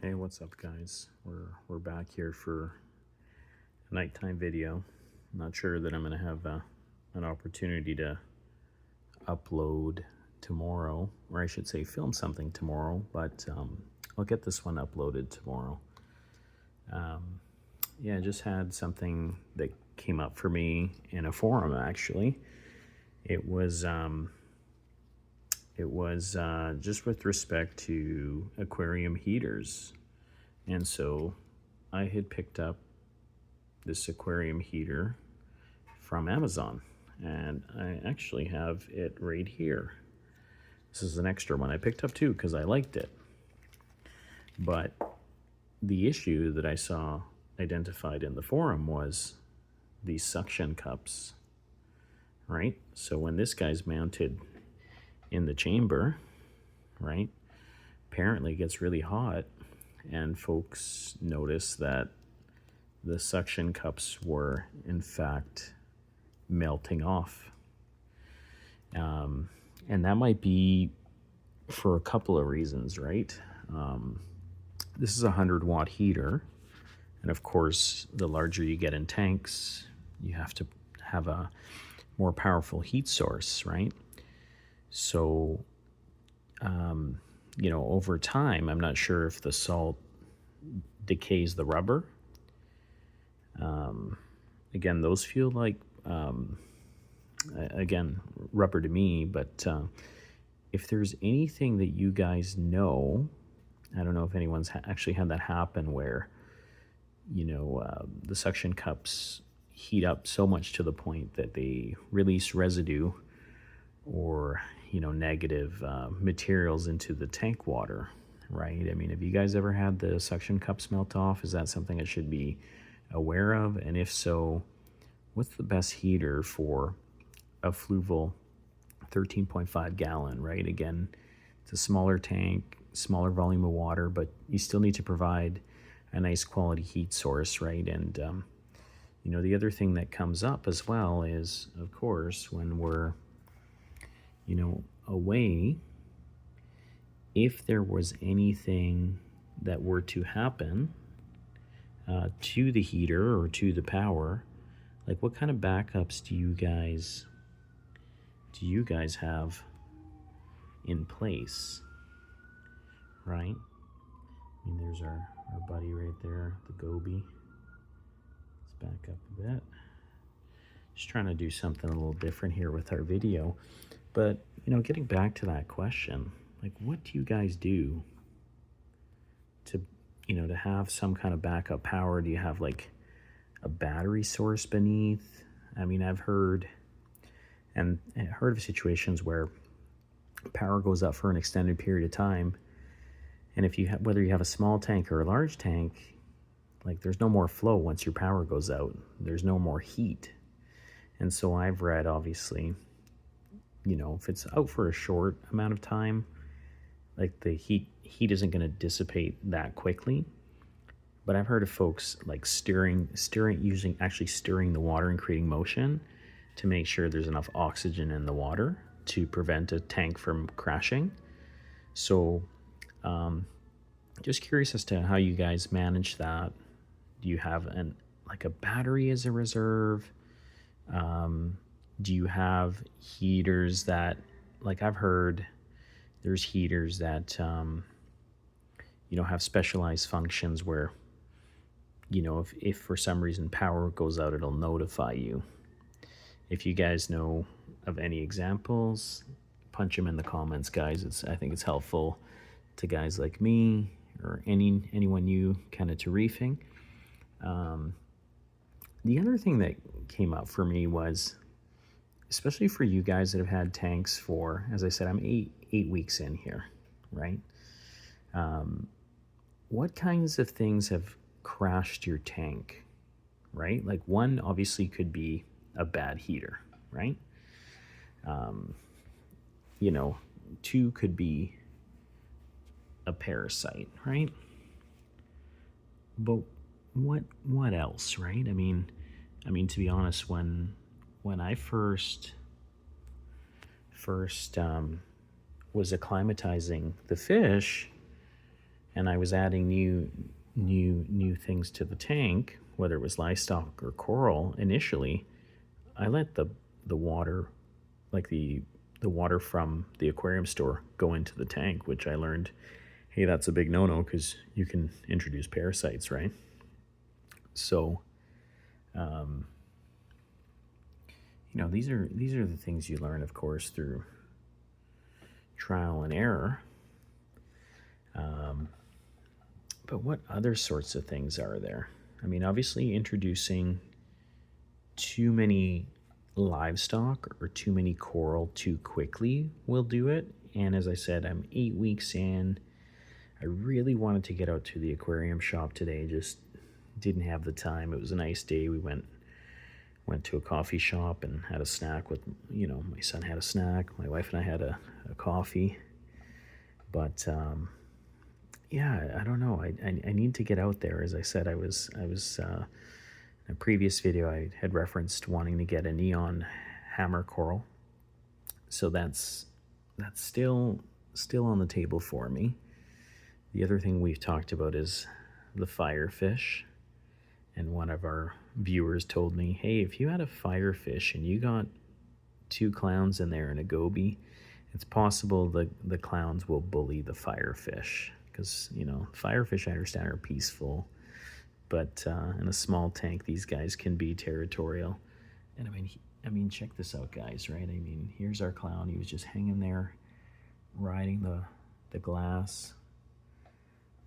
Hey, what's up, guys? We're back here for a nighttime video. I'm not sure that I'm gonna have an opportunity to upload tomorrow, or I should say film something tomorrow, but I'll get this one uploaded tomorrow. Yeah, I just had something that came up for me in a forum, actually. It was just with respect to aquarium heaters. And so I had picked up this aquarium heater from Amazon, and I actually have it right here. This is an extra one I picked up too because I liked it. But the issue that I saw identified in the forum was these suction cups, right? So when this guy's mounted in the chamber, right, apparently it gets really hot, and folks noticed that the suction cups were in fact melting off. And that might be for a couple of reasons, right? This is a 100-watt heater, and of course, the larger you get in tanks, you have to have a more powerful heat source, right? So, over time, I'm not sure if the salt decays the rubber. Again, those feel like, rubber to me, but if there's anything that you guys know, I don't know if anyone's actually had that happen where, the suction cups heat up so much to the point that they release residue or, negative materials into the tank water, right? I mean, have you guys ever had the suction cups melt off? Is that something I should be aware of? And if so, what's the best heater for a Fluval 13.5 gallon, right? Again, it's a smaller tank, smaller volume of water, but you still need to provide a nice quality heat source, right? And, the other thing that comes up as well is, of course, when we're, away, if there was anything that were to happen to the heater or to the power, like what kind of backups do you guys have in place, right? I mean, there's our buddy right there, the goby. Let's back up a bit. Just trying to do something a little different here with our video. But, getting back to that question, like what do you guys do to, to have some kind of backup power? Do you have like a battery source beneath? I mean, I've heard of situations where power goes up for an extended period of time, and if you have, whether you have a small tank or a large tank, like there's no more flow once your power goes out. There's no more heat. And so I've read, obviously, if it's out for a short amount of time, like the heat isn't going to dissipate that quickly. But I've heard of folks like stirring the water and creating motion to make sure there's enough oxygen in the water to prevent a tank from crashing. So just curious as to how you guys manage that. Do you have a battery as a reserve? Do you have heaters that, like I've heard there's heaters that have specialized functions where, if for some reason power goes out, it'll notify you. If you guys know of any examples, punch them in the comments, guys. I think it's helpful to guys like me or anyone new kind of to reefing. The other thing that came up for me was, especially for you guys that have had tanks for, as I said, I'm eight weeks in here, right? What kinds of things have crashed your tank, right? Like one obviously could be a bad heater, right? Two could be a parasite, right? But what else, right? I mean, to be honest, when I first was acclimatizing the fish, and I was adding new things to the tank, whether it was livestock or coral initially, I let the water, like the water from the aquarium store, go into the tank, which I learned, hey, that's a big no-no because you can introduce parasites, right? So, these are the things you learn, of course, through trial and error. But what other sorts of things are there? I mean, obviously, introducing too many livestock or too many coral too quickly will do it. And as I said, I'm 8 weeks in. I really wanted to get out to the aquarium shop today, just didn't have the time. It was a nice day. We went to a coffee shop and had a snack with, my son had a snack, my wife and I had a coffee. But yeah, I don't know. I need to get out there. As I said, I was in a previous video, I had referenced wanting to get a neon hammer coral. So that's still on the table for me. The other thing we've talked about is the firefish. And one of our viewers told me, hey, if you had a firefish and you got 2 clowns in there and a goby, it's possible the clowns will bully the firefish. Because, firefish, I understand, are peaceful. But in a small tank, these guys can be territorial. And I mean, check this out, guys, right? I mean, here's our clown. He was just hanging there, riding the glass.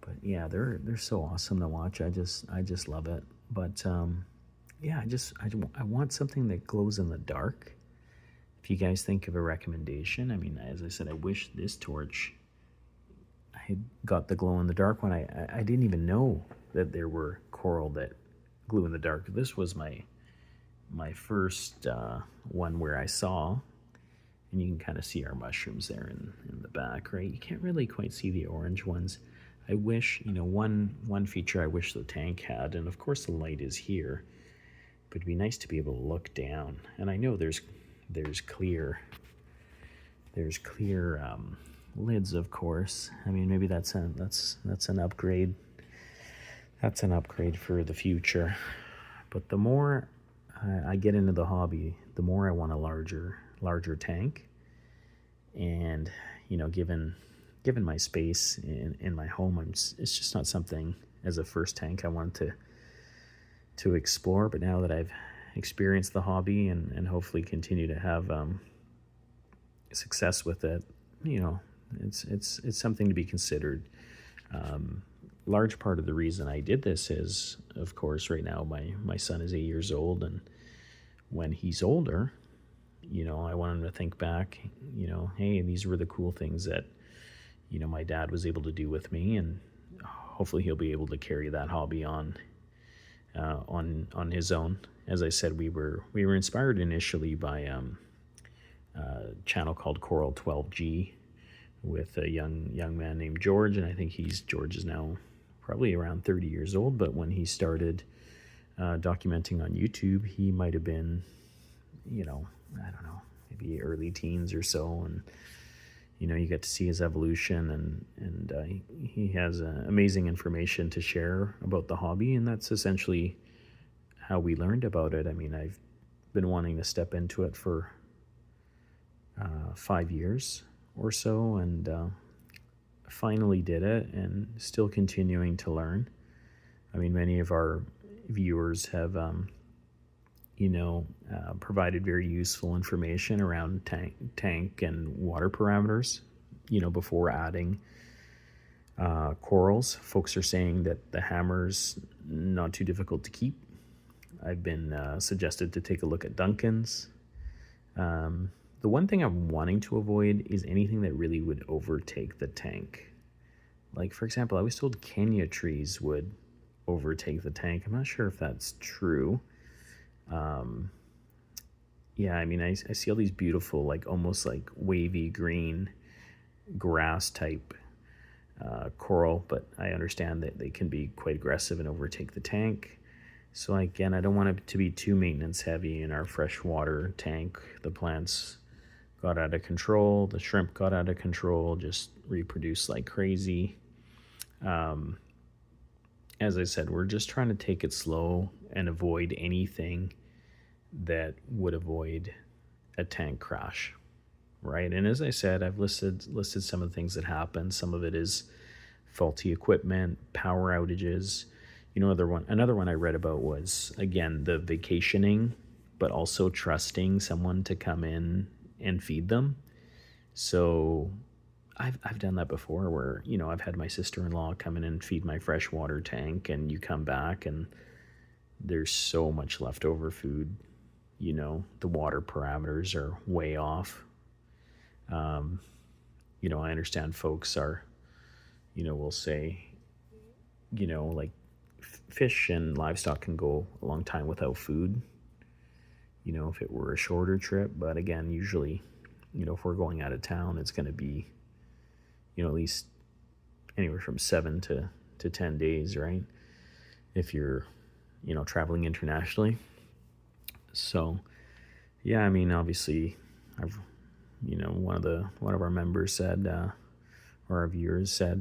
But yeah, they're so awesome to watch. I just love it. But yeah, I want something that glows in the dark. If you guys think of a recommendation, I mean, as I said, I wish this torch, I had got the glow in the dark one. I didn't even know that there were coral that glue in the dark. This was my first one where I saw, and you can kind of see our mushrooms there in the back, right? You can't really quite see the orange ones. I wish, one feature I wish the tank had, and of course the light is here, but it'd be nice to be able to look down. And I know there's clear lids, of course. I mean, maybe that's an upgrade. That's an upgrade for the future. But the more I get into the hobby, the more I want a larger tank. And given my space in my home, it's just not something as a first tank I want to explore. But now that I've experienced the hobby and hopefully continue to have success with it, it's something to be considered. Large part of the reason I did this is, of course, right now my son is 8 years old, and when he's older, I want him to think back, hey, these were the cool things that my dad was able to do with me, and hopefully he'll be able to carry that hobby on his own. As I said, we were inspired initially by a channel called Coral 12G with a young man named George, and I think George is now probably around 30 years old. But when he started documenting on YouTube, he might have been, I don't know, maybe early teens or so, and you get to see his evolution, and he has amazing information to share about the hobby, and that's essentially how we learned about it. I mean, I've been wanting to step into it for 5 years or so, and finally did it, and still continuing to learn. I mean, many of our viewers have provided very useful information around tank and water parameters, before adding corals. Folks are saying that the hammer's not too difficult to keep. I've been suggested to take a look at Duncan's. The one thing I'm wanting to avoid is anything that really would overtake the tank. Like, for example, I was told Kenya trees would overtake the tank. I'm not sure if that's true. Yeah, I mean, I see all these beautiful, like almost like wavy green grass type coral, but I understand that they can be quite aggressive and overtake the tank. So again, I don't want it to be too maintenance heavy in our freshwater tank. The plants got out of control, the shrimp got out of control, just reproduced like crazy. As I said, we're just trying to take it slow and avoid anything that would avoid a tank crash, right? And as I said, I've listed some of the things that happen. Some of it is faulty equipment, power outages. Another one I read about was, again, the vacationing, but also trusting someone to come in and feed them. So I've done that before where, I've had my sister-in-law come in and feed my freshwater tank, and you come back and there's so much leftover food. The water parameters are way off. I understand folks are, will say, like fish and livestock can go a long time without food, if it were a shorter trip. But again, usually, if we're going out of town, it's going to be, at least anywhere from 7 to 10 days, right? If you're, traveling internationally. So, yeah, I mean, obviously, I've, one of our members said, or our viewers said,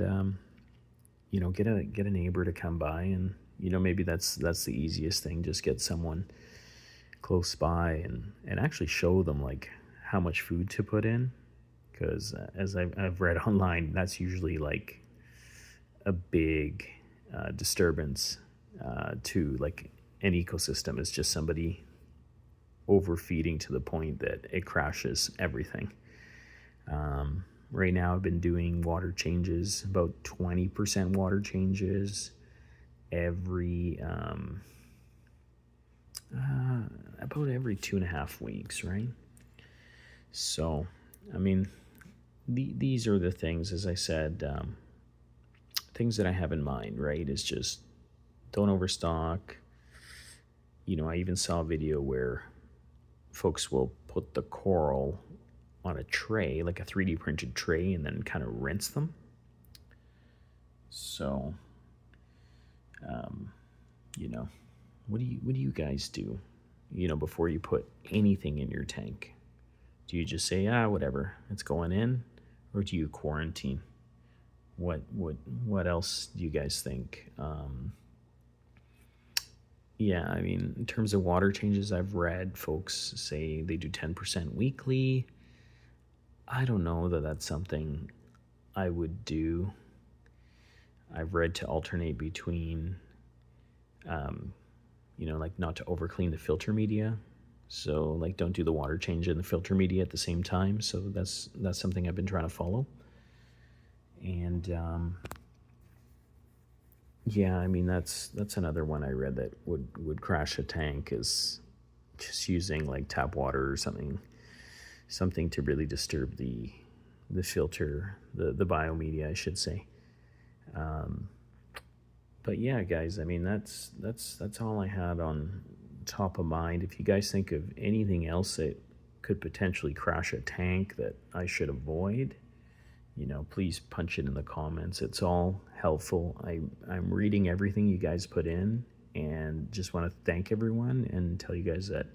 get a neighbor to come by, and maybe that's the easiest thing. Just get someone close by and actually show them like how much food to put in, because as I've read online, that's usually like a big disturbance to like an ecosystem. Is just somebody overfeeding to the point that it crashes everything. Right now I've been doing water changes, about 20% water changes every about every 2.5 weeks, right? So, I mean, these are the things, as I said, things that I have in mind, right? Is just don't overstock. I even saw a video where folks will put the coral on a tray, like a 3D printed tray, and then kind of rinse them. So, what do you guys do, before you put anything in your tank? Do you just say, whatever, it's going in, or do you quarantine? What else do you guys think? Yeah, I mean, in terms of water changes, I've read folks say they do 10% weekly. I don't know that that's something I would do. I've read to alternate between, like not to overclean the filter media. So like don't do the water change and the filter media at the same time. So that's something I've been trying to follow. And yeah, I mean, that's another one I read that would crash a tank, is just using like tap water or something to really disturb the filter, the biomedia, I should say. But yeah, guys, I mean, that's all I had on top of mind. If you guys think of anything else that could potentially crash a tank that I should avoid, please punch it in the comments. It's all helpful. I'm reading everything you guys put in, and just want to thank everyone and tell you guys that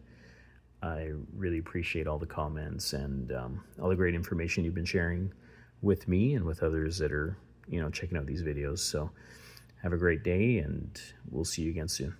I really appreciate all the comments and all the great information you've been sharing with me and with others that are, checking out these videos. So have a great day, and we'll see you again soon.